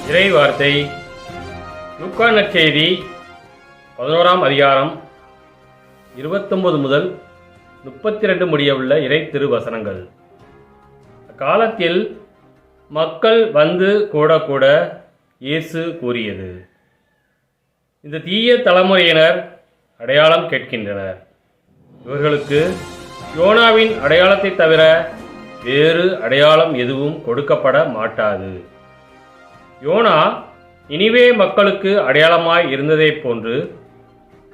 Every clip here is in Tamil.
இறை வார்த்தை லூக்கா நற்செய்தி 11ஆம் அதிகாரம் 29 முதல் 32 முடியவுள்ள இறை திருவசனங்கள். அக்காலத்தில் மக்கள் வந்து கூட இயேசு கூறியது, இந்த தீய தலைமுறையினர் அடையாளம் கேட்கின்றனர். இவர்களுக்கு யோனாவின் அடையாளத்தை தவிர வேறு அடையாளம் எதுவும் கொடுக்கப்பட மாட்டாது. யோனா நினிவே மக்களுக்கு அடையாளமாய் இருந்ததைப் போன்று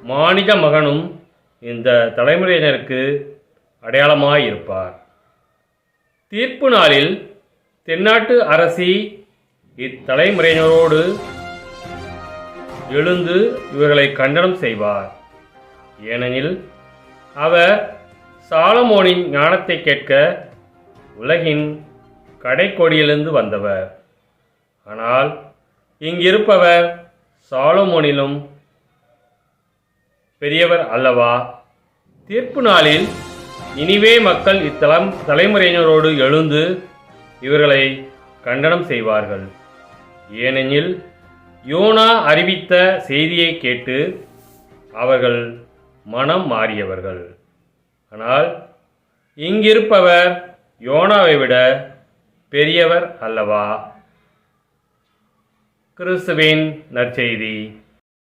மானிட மகனும் இந்த தலைமுறையினருக்கு அடையாளமாய் இருப்பார். தீர்ப்பு நாளில் தென்னாட்டு அரசி இத்தலைமுறையினரோடு எழுந்து இவர்களை கண்டனம் செய்வார். ஏனெனில் அவர் சாலமோனின் ஞானத்தை கேட்க உலகின் கடைக்கோடியிலிருந்து வந்தவர். ஆனால் இங்கிருப்பவர் சாலமோனிலும் பெரியவர் அல்லவா? தீர்ப்பு நாளில் நினிவே மக்கள் தலைமுறையினரோடு எழுந்து இவர்களை கண்டனம் செய்வார்கள். ஏனெனில் யோனா அறிவித்த செய்தியை கேட்டு அவர்கள் மனம் மாறியவர்கள். ஆனால் இங்கிருப்பவர் யோனாவை விட பெரியவர் அல்லவா? கிறிஸ்துவின் நற்செய்தி.